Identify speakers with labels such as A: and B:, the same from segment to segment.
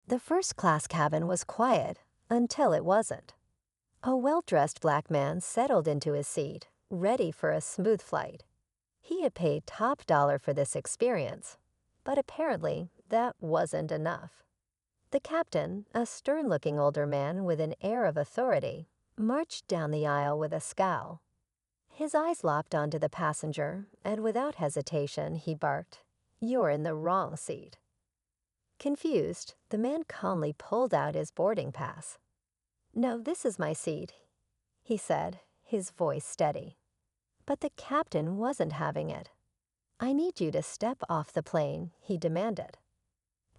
A: The first-class cabin was quiet until it wasn't. A well-dressed black man settled into his seat, ready for a smooth flight. He had paid top dollar for this experience, but apparently that wasn't enough. The captain, a stern-looking older man with an air of authority, marched down the aisle with a scowl. His eyes locked onto the passenger, and without hesitation he barked, "You're in the wrong seat." Confused, the man calmly pulled out his boarding pass. "No, this is my seat," he said, his voice steady. But the captain wasn't having it. "I need you to step off the plane," he demanded.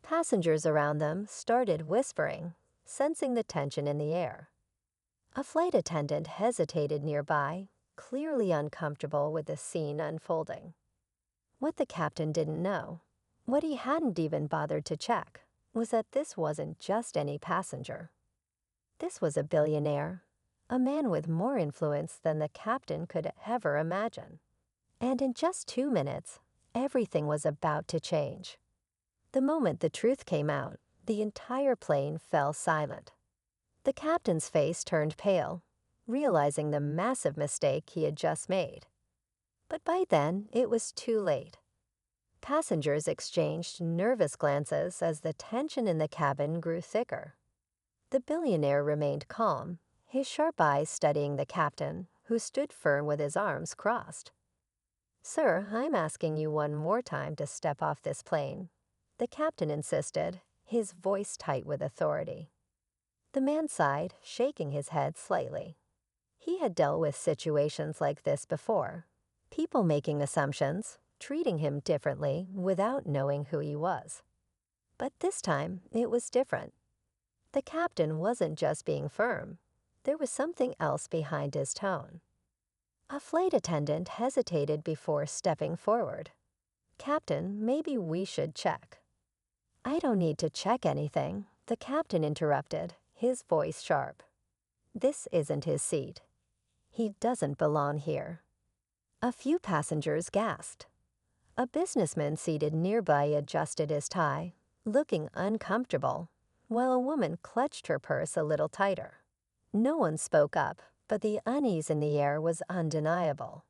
A: Passengers around them started whispering, sensing the tension in the air. A flight attendant hesitated nearby, clearly uncomfortable with the scene unfolding. What the captain didn't know, what he hadn't even bothered to check, was that this wasn't just any passenger. This was a billionaire, a man with more influence than the captain could ever imagine. And in just 2 minutes, everything was about to change. The moment the truth came out, the entire plane fell silent. The captain's face turned pale, realizing the massive mistake he had just made. But by then, it was too late. Passengers exchanged nervous glances as the tension in the cabin grew thicker. The billionaire remained calm, his sharp eyes studying the captain, who stood firm with his arms crossed. "Sir, I'm asking you one more time to step off this plane," the captain insisted, his voice tight with authority. The man sighed, shaking his head slightly. He had dealt with situations like this before, people making assumptions, treating him differently without knowing who he was. But this time, it was different. The captain wasn't just being firm. There was something else behind his tone. A flight attendant hesitated before stepping forward. "Captain, maybe we should check." "I don't need to check anything," the captain interrupted, his voice sharp. "This isn't his seat. He doesn't belong here." A few passengers gasped. A businessman seated nearby adjusted his tie, looking uncomfortable, while a woman clutched her purse a little tighter. No one spoke up, but the unease in the air was undeniable.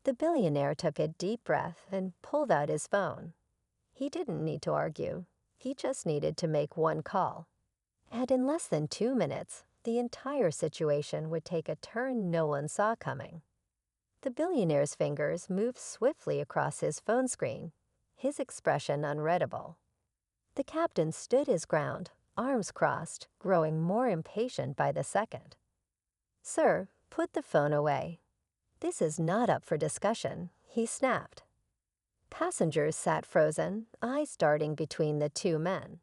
A: The billionaire took a deep breath and pulled out his phone. He didn't need to argue. He just needed to make one call. And in less than 2 minutes, the entire situation would take a turn no one saw coming. The billionaire's fingers moved swiftly across his phone screen, his expression unreadable. The captain stood his ground, arms crossed, growing more impatient by the second. "Sir, put the phone away. This is not up for discussion," he snapped. Passengers sat frozen, eyes darting between the two men.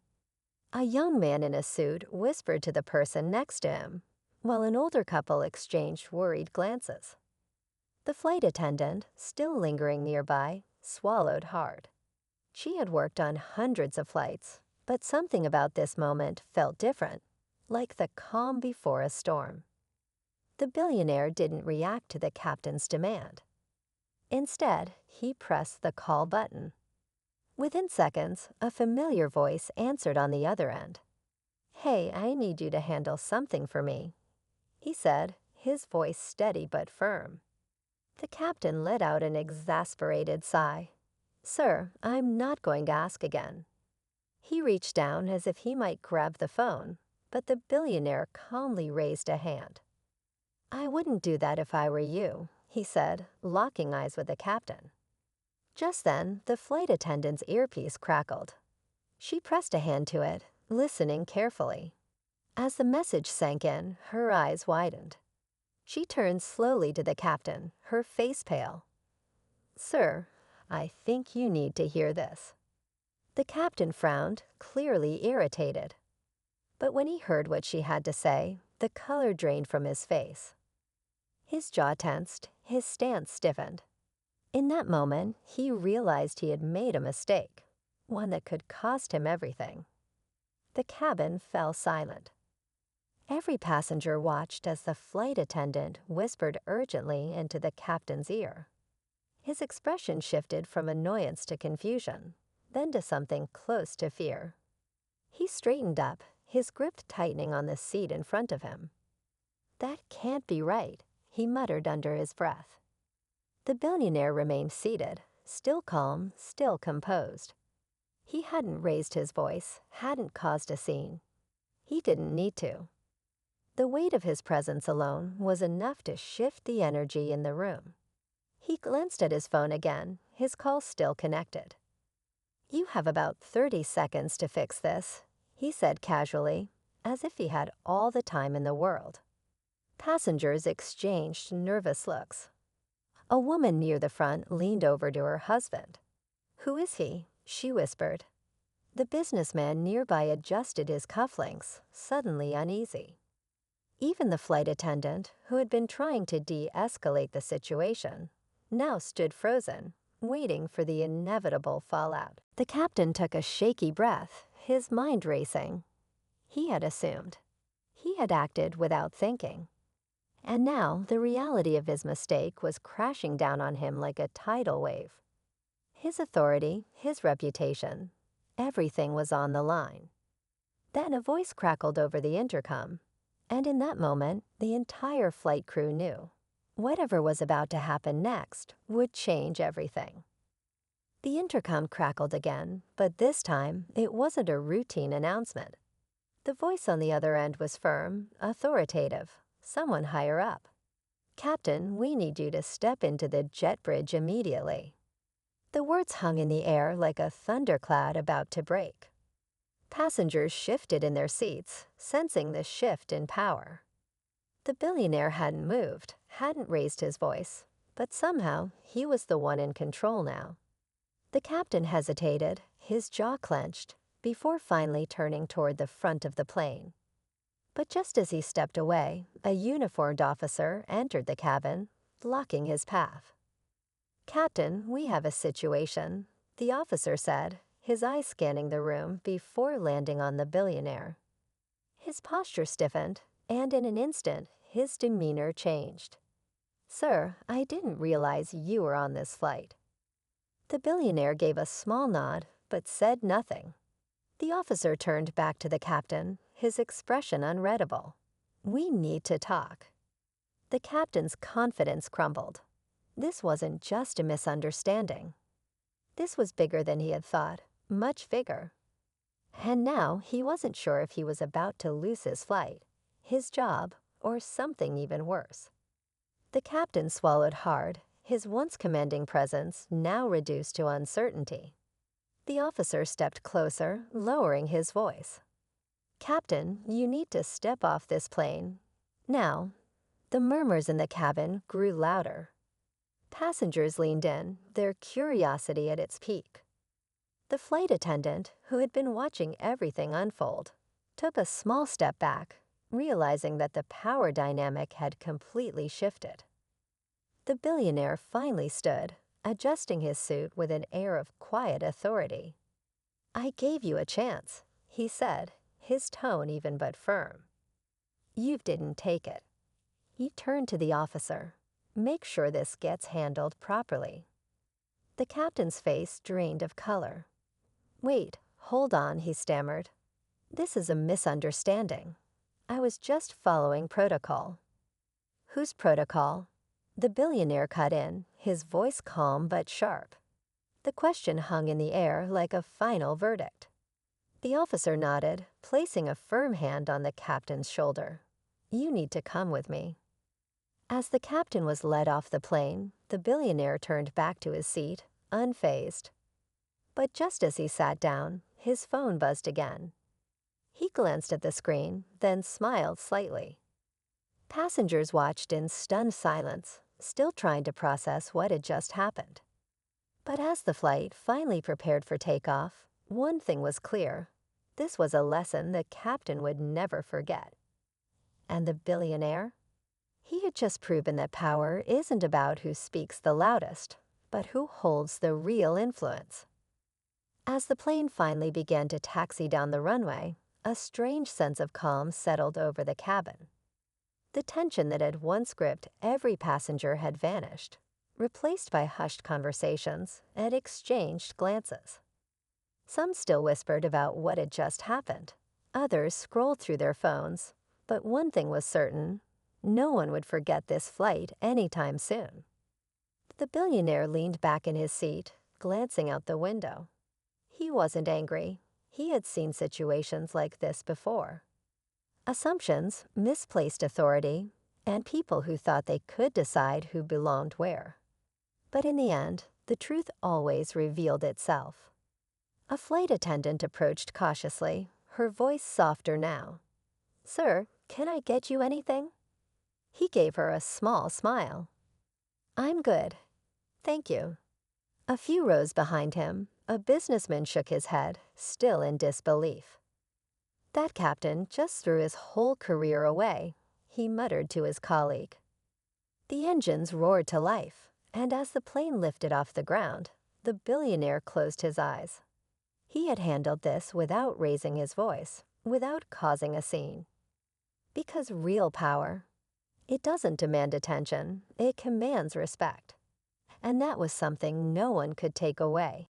A: A young man in a suit whispered to the person next to him, while an older couple exchanged worried glances. The flight attendant, still lingering nearby, swallowed hard. She had worked on hundreds of flights, but something about this moment felt different, like the calm before a storm. The billionaire didn't react to the captain's demand. Instead, he pressed the call button. Within seconds, a familiar voice answered on the other end. "Hey, I need you to handle something for me," he said, his voice steady but firm. The captain let out an exasperated sigh. "Sir, I'm not going to ask again." He reached down as if he might grab the phone, but the billionaire calmly raised a hand. "I wouldn't do that if I were you," he said, locking eyes with the captain. Just then, the flight attendant's earpiece crackled. She pressed a hand to it, listening carefully. As the message sank in, her eyes widened. She turned slowly to the captain, her face pale. "Sir, I think you need to hear this." The captain frowned, clearly irritated. But when he heard what she had to say, the color drained from his face. His jaw tensed, his stance stiffened. In that moment, he realized he had made a mistake, one that could cost him everything. The cabin fell silent. Every passenger watched as the flight attendant whispered urgently into the captain's ear. His expression shifted from annoyance to confusion, then to something close to fear. He straightened up, his grip tightening on the seat in front of him. "That can't be right," he muttered under his breath. The billionaire remained seated, still calm, still composed. He hadn't raised his voice, hadn't caused a scene. He didn't need to. The weight of his presence alone was enough to shift the energy in the room. He glanced at his phone again, his call still connected. "You have about 30 seconds to fix this," he said casually, as if he had all the time in the world. Passengers exchanged nervous looks. A woman near the front leaned over to her husband. "Who is he?" she whispered. The businessman nearby adjusted his cufflinks, suddenly uneasy. Even the flight attendant, who had been trying to de-escalate the situation, now stood frozen, waiting for the inevitable fallout. The captain took a shaky breath, his mind racing. He had assumed. He had acted without thinking. And now the reality of his mistake was crashing down on him like a tidal wave. His authority, his reputation, everything was on the line. Then a voice crackled over the intercom, and in that moment, the entire flight crew knew. Whatever was about to happen next would change everything. The intercom crackled again, but this time it wasn't a routine announcement. The voice on the other end was firm, authoritative, someone higher up. "Captain, we need you to step into the jet bridge immediately." The words hung in the air like a thundercloud about to break. Passengers shifted in their seats, sensing the shift in power. The billionaire hadn't moved, hadn't raised his voice, but somehow he was the one in control now. The captain hesitated, his jaw clenched, before finally turning toward the front of the plane. But just as he stepped away, a uniformed officer entered the cabin, blocking his path. "Captain, we have a situation," the officer said, his eyes scanning the room before landing on the billionaire. His posture stiffened, and in an instant, his demeanor changed. "Sir, I didn't realize you were on this flight." The billionaire gave a small nod, but said nothing. The officer turned back to the captain, his expression unreadable. "We need to talk." The captain's confidence crumbled. This wasn't just a misunderstanding. This was bigger than he had thought, much bigger. And now he wasn't sure if he was about to lose his flight, his job, or something even worse. The captain swallowed hard, his once commanding presence now reduced to uncertainty. The officer stepped closer, lowering his voice. "Captain, you need to step off this plane. Now." The murmurs in the cabin grew louder. Passengers leaned in, their curiosity at its peak. The flight attendant, who had been watching everything unfold, took a small step back, realizing that the power dynamic had completely shifted. The billionaire finally stood, adjusting his suit with an air of quiet authority. "I gave you a chance," he said, his tone even but firm. "You didn't take it." He turned to the officer. "Make sure this gets handled properly." The captain's face drained of color. "Wait, hold on," he stammered. "This is a misunderstanding. I was just following protocol." "Whose protocol?" The billionaire cut in, his voice calm but sharp. The question hung in the air like a final verdict. The officer nodded, placing a firm hand on the captain's shoulder. "You need to come with me." As the captain was led off the plane, the billionaire turned back to his seat, unfazed. But just as he sat down, his phone buzzed again. He glanced at the screen, then smiled slightly. Passengers watched in stunned silence, still trying to process what had just happened. But as the flight finally prepared for takeoff, one thing was clear. This was a lesson the captain would never forget. And the billionaire? He had just proven that power isn't about who speaks the loudest, but who holds the real influence. As the plane finally began to taxi down the runway, a strange sense of calm settled over the cabin. The tension that had once gripped every passenger had vanished, replaced by hushed conversations and exchanged glances. Some still whispered about what had just happened. Others scrolled through their phones. But one thing was certain, no one would forget this flight anytime soon. The billionaire leaned back in his seat, glancing out the window. He wasn't angry. He had seen situations like this before. Assumptions, misplaced authority, and people who thought they could decide who belonged where. But in the end, the truth always revealed itself. A flight attendant approached cautiously, her voice softer now. "Sir, can I get you anything?" He gave her a small smile. "I'm good. Thank you." A few rows behind him, a businessman shook his head, still in disbelief. That captain just threw his whole career away, he muttered to his colleague. The engines roared to life, and as the plane lifted off the ground, the billionaire closed his eyes. He had handled this without raising his voice, without causing a scene. Because real power, it doesn't demand attention, it commands respect. And that was something no one could take away.